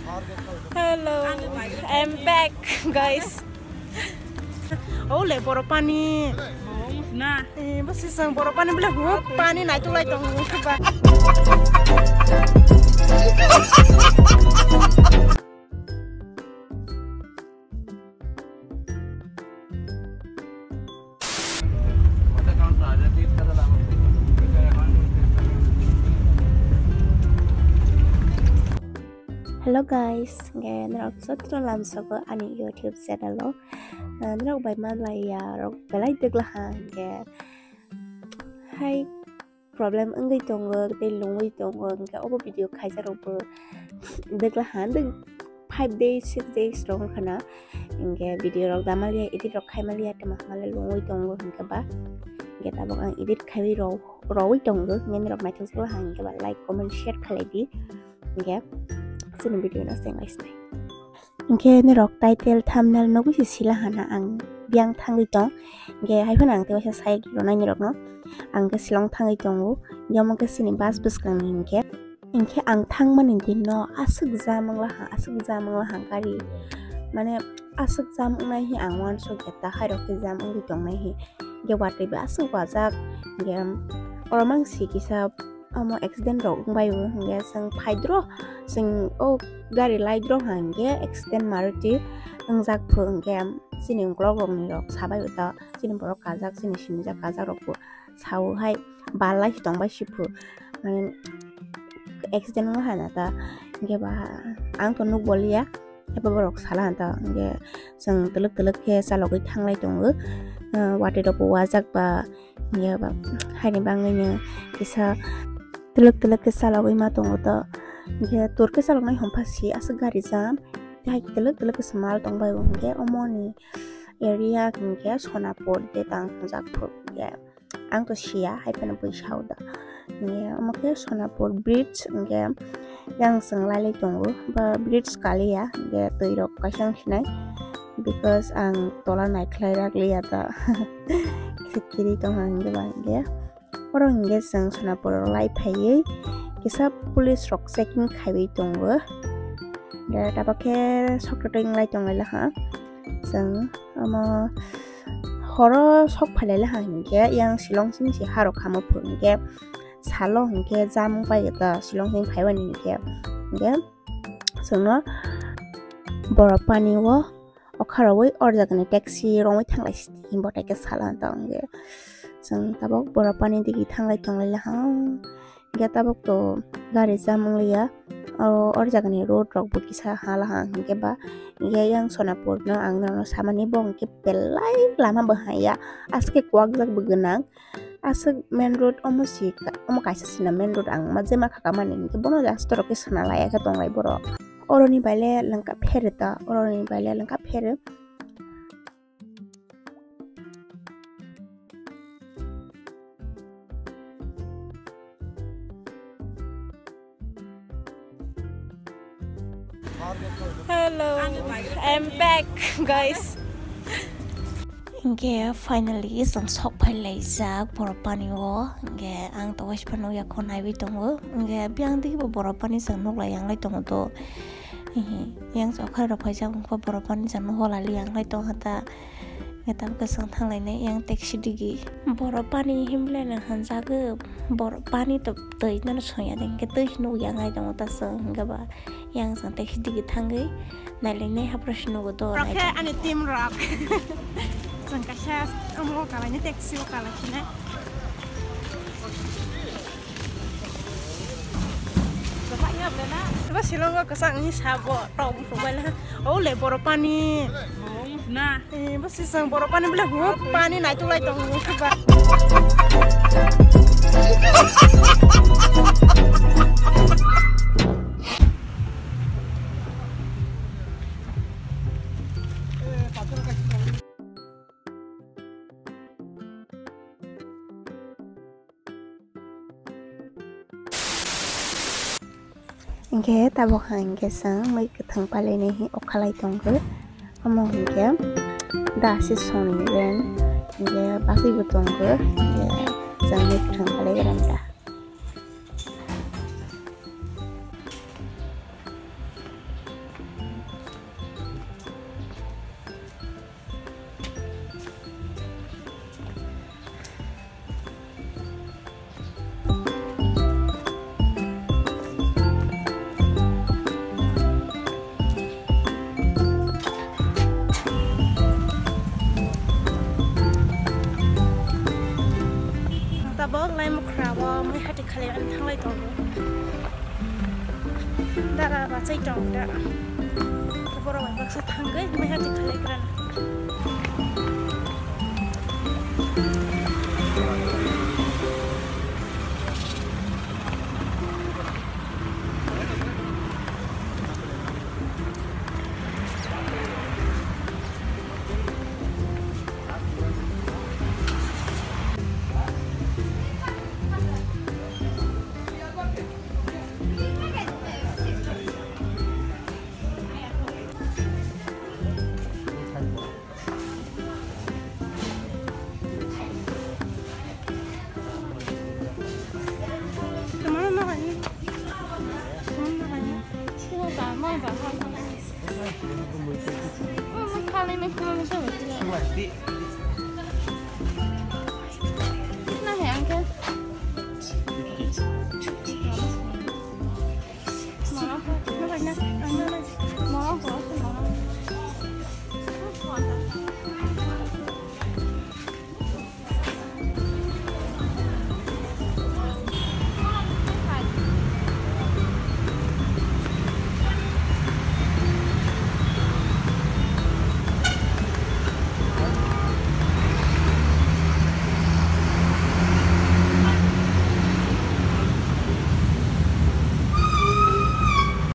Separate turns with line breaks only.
Hello, I'm back, guys. Oh, le boro pani. Nah, masih sang boro pani boleh hup pani naik tu lagi tong coba. Hello guys, nghe nó rất làm sao có anh YouTube channel lo, nó bài mà lại bài lại tức là hàng nghe hay problem ứng cái trong người tên luôn cái trong người cái ô video khai ra rồi tức là hàng được 5 days 6 days rồi khả năng nghe video rồi đã malia edit rồi khai malia thì mà malia luôn cái trong người cái ba nghe ta bảo anh edit khai rồi rồi trong người nghe nó bài thứ là hàng các bạn like comment share khai đi nghe xin video nó sẽ ngay này. Nghe nó rock title thumbnail nó cũng chỉ là hana ang biang thang cái đó. Nghe hai phần ang thì sẽ sai cái nó như nó. Ang cái silong thang cái đó, nhưng mà cái xin bas bas cái này nghe. Nghe ang thang mà nên nó asuk zaman lah hang kari. Mana asuk zaman này hi ang wan so kita hai rock zaman cái đó này hi. Nghe wat riba asuk wajak nghe orang mang si kisah amo accident ro ngai nge sang phaidro sing o gari laidro hange accident maruti ngjak phung gam sining glog rong ni rok sabai uta sining borok kajak sining sinja kajak rok sau hai balai tong bai shipu man accident ma hana ta nge ba ang to nu bolia eba borok sala ta nge sang teluk ke salok thanglai tong wate do wajak ba nge ba hai ni bang ni kisa teluk ke salawai ma tong ta nge tur ke salok nai hompasi as gari jam hai teluk ke semal tong bai nge omoni area nge sonapur de tang jak phu nge ang to sia hai pen pui sauda nge amake sonapur bridge nge yang senglai le tong ba bridge kali ya nge toirok kasang sinai because ang tola nai khlai rak le ta kiri tong nge ba nge orang nge sang sonapur lai phai kisa police rock checking khaiwi tongo da tabake sokroting lai tongai la ha sang ama horo sok phale la hange yang silong sing si haro khamo phunge salo hange jam pai ta silong sing phaiwa ni nge sangno borapani wo okharawai orjagani taxi rongwai thanglai sti botai ke sala tangge sang tabok borapani digi thanglai tonglai la ha ge tabok to gari jamang liya or jagani road rok bu kisa hala hang ge ba ge yang sonapur no ang no samani bong ke pelai lama bahaya aske kwak jak begenang asek main road omosi omo kaisa sina main road ang majema khakamani ge bono jastor ke sana laya ke tonglai boro oroni baile langka phereta oroni baile langka phere Hello, I'm back, guys. Nghe finally sang sok phai lai jak borapani wo nghe ang to wais phano ya khonai bi tongo nghe biang di borapani sang nok la yang lai tongo to yang sok khai ro phai jang borapani sang no la liang lai tong hata nghe tam ka sang thang lai ne yang taxi digi borapani himle na hanja ge borapani to tei na soya den ke tei nu yang ai tong ta sang ga ba yang sang taxi digi thangai nai lai ne ha prashno go to rock ani team rock sang kasya omo kala ni taxi kala chine Bapak ingat na ba silong ka sang ni sabo tom ko bala oh le borapani nah basi sang borapani boleh hup pani naik tu lai tong coba Nghe taบอกhàng nghe sáng mấy cái thằng pale này hi okhalai tong ke among nghe da si son ren nghe basi butong ke nghe sang mấy cái thằng pale ran da
Dara baca dong dah. Terborong baksa tangga, mereka dikalikan.